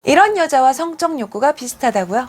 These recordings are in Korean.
이런 여자와 성적 욕구가 비슷하다고요?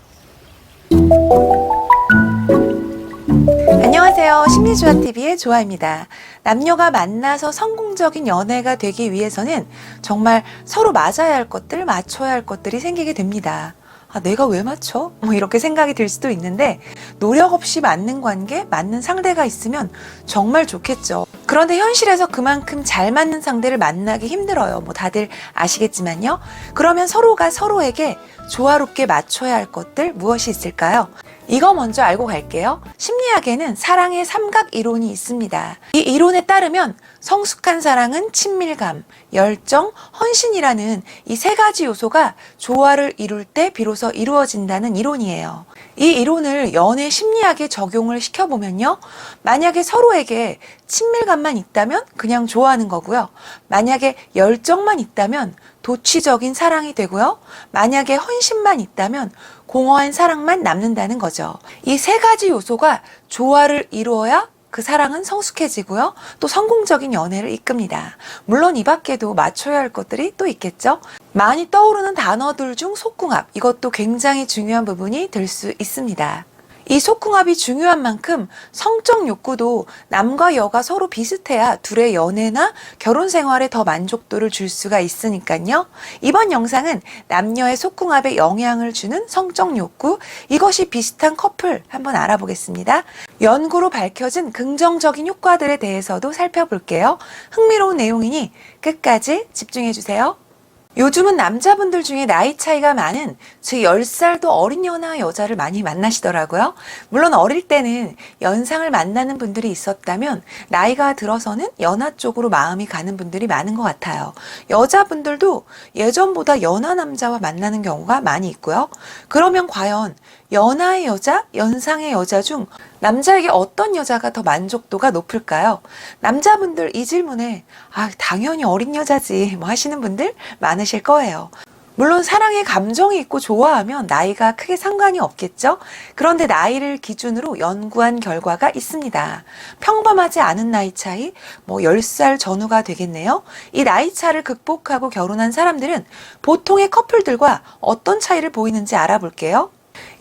안녕하세요. 심리조화TV의 조아입니다. 남녀가 만나서 성공적인 연애가 되기 위해서는 정말 서로 맞아야 할 것들, 맞춰야 할 것들이 생기게 됩니다. 내가 왜 맞춰? 이렇게 생각이 들 수도 있는데 노력 없이 맞는 관계, 맞는 상대가 있으면 정말 좋겠죠. 그런데 현실에서 그만큼 잘 맞는 상대를 만나기 힘들어요. 다들 아시겠지만요. 그러면 서로가 서로에게 조화롭게 맞춰야 할 것들 무엇이 있을까요? 이거 먼저 알고 갈게요. 심리학에는 사랑의 삼각 이론이 있습니다. 이 이론에 따르면 성숙한 사랑은 친밀감, 열정, 헌신이라는 이 세 가지 요소가 조화를 이룰 때 비로소 이루어진다는 이론이에요. 이 이론을 연애 심리학에 적용을 시켜보면요. 만약에 서로에게 친밀감만 있다면 그냥 좋아하는 거고요. 만약에 열정만 있다면 도취적인 사랑이 되고요. 만약에 헌신만 있다면 공허한 사랑만 남는다는 거죠. 이 세 가지 요소가 조화를 이루어야 그 사랑은 성숙해지고요. 또 성공적인 연애를 이끕니다. 물론 이 밖에도 맞춰야 할 것들이 또 있겠죠. 많이 떠오르는 단어들 중 속궁합, 이것도 굉장히 중요한 부분이 될 수 있습니다. 이 속궁합이 중요한 만큼 성적 욕구도 남과 여가 서로 비슷해야 둘의 연애나 결혼 생활에 더 만족도를 줄 수가 있으니까요. 이번 영상은 남녀의 속궁합에 영향을 주는 성적 욕구, 이것이 비슷한 커플 한번 알아보겠습니다. 연구로 밝혀진 긍정적인 효과들에 대해서도 살펴볼게요. 흥미로운 내용이니 끝까지 집중해주세요. 요즘은 남자분들 중에 나이 차이가 많은 즉 10살도 어린 연하 여자를 많이 만나시더라고요. 물론 어릴 때는 연상을 만나는 분들이 있었다면 나이가 들어서는 연하 쪽으로 마음이 가는 분들이 많은 것 같아요. 여자분들도 예전보다 연하 남자와 만나는 경우가 많이 있고요. 그러면 과연 연하의 여자, 연상의 여자 중 남자에게 어떤 여자가 더 만족도가 높을까요? 남자분들 이 질문에 당연히 어린 여자지 하시는 분들 많으실 거예요. 물론 사랑에 감정이 있고 좋아하면 나이가 크게 상관이 없겠죠? 그런데 나이를 기준으로 연구한 결과가 있습니다. 평범하지 않은 나이 차이, 10살 전후가 되겠네요. 이 나이 차를 극복하고 결혼한 사람들은 보통의 커플들과 어떤 차이를 보이는지 알아볼게요.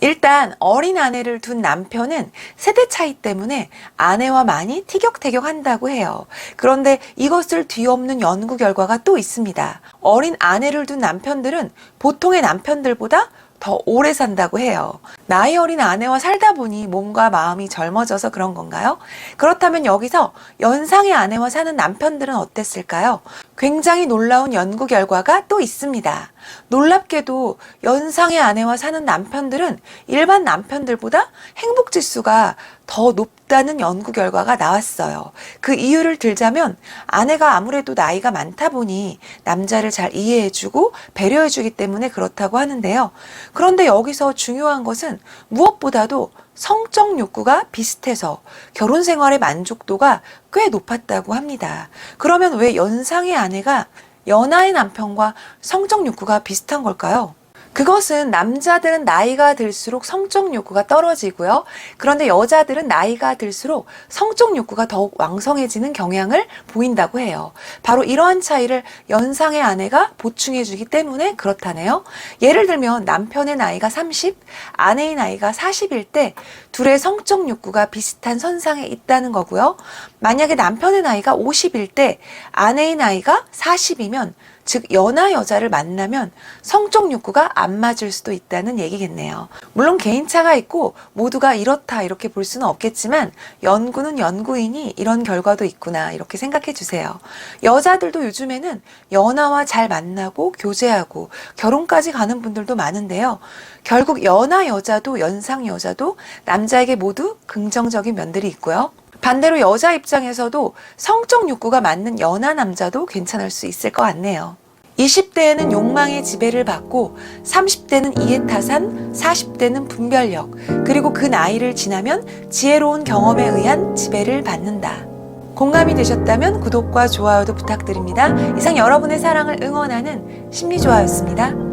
일단 어린 아내를 둔 남편은 세대 차이 때문에 아내와 많이 티격태격한다고 해요. 그런데 이것을 뒤엎는 연구 결과가 또 있습니다. 어린 아내를 둔 남편들은 보통의 남편들보다 더 오래 산다고 해요. 나이 어린 아내와 살다 보니 몸과 마음이 젊어져서 그런 건가요? 그렇다면 여기서 연상의 아내와 사는 남편들은 어땠을까요? 굉장히 놀라운 연구 결과가 또 있습니다. 놀랍게도 연상의 아내와 사는 남편들은 일반 남편들보다 행복지수가 더 높다는 연구 결과가 나왔어요. 그 이유를 들자면 아내가 아무래도 나이가 많다 보니 남자를 잘 이해해주고 배려해주기 때문에 그렇다고 하는데요. 그런데 여기서 중요한 것은 무엇보다도 성적 욕구가 비슷해서 결혼 생활의 만족도가 꽤 높았다고 합니다. 그러면 왜 연상의 아내가 연하의 남편과 성적 욕구가 비슷한 걸까요? 그것은 남자들은 나이가 들수록 성적 욕구가 떨어지고요. 그런데 여자들은 나이가 들수록 성적 욕구가 더욱 왕성해지는 경향을 보인다고 해요. 바로 이러한 차이를 연상의 아내가 보충해주기 때문에 그렇다네요. 예를 들면 남편의 나이가 30, 아내의 나이가 40일 때 둘의 성적 욕구가 비슷한 선상에 있다는 거고요. 만약에 남편의 나이가 50일 때 아내의 나이가 40이면 즉 연하 여자를 만나면 성적 욕구가 안 맞을 수도 있다는 얘기겠네요. 물론 개인차가 있고 모두가 이렇다 이렇게 볼 수는 없겠지만 연구는 연구이니 이런 결과도 있구나 이렇게 생각해 주세요. 여자들도 요즘에는 연하와 잘 만나고 교제하고 결혼까지 가는 분들도 많은데요. 결국 연하 여자도 연상 여자도 남자에게 모두 긍정적인 면들이 있고요. 반대로 여자 입장에서도 성적 욕구가 맞는 연하 남자도 괜찮을 수 있을 것 같네요. 20대에는 욕망의 지배를 받고 30대는 이해타산, 40대는 분별력, 그리고 그 나이를 지나면 지혜로운 경험에 의한 지배를 받는다. 공감이 되셨다면 구독과 좋아요도 부탁드립니다. 이상 여러분의 사랑을 응원하는 심리조아였습니다.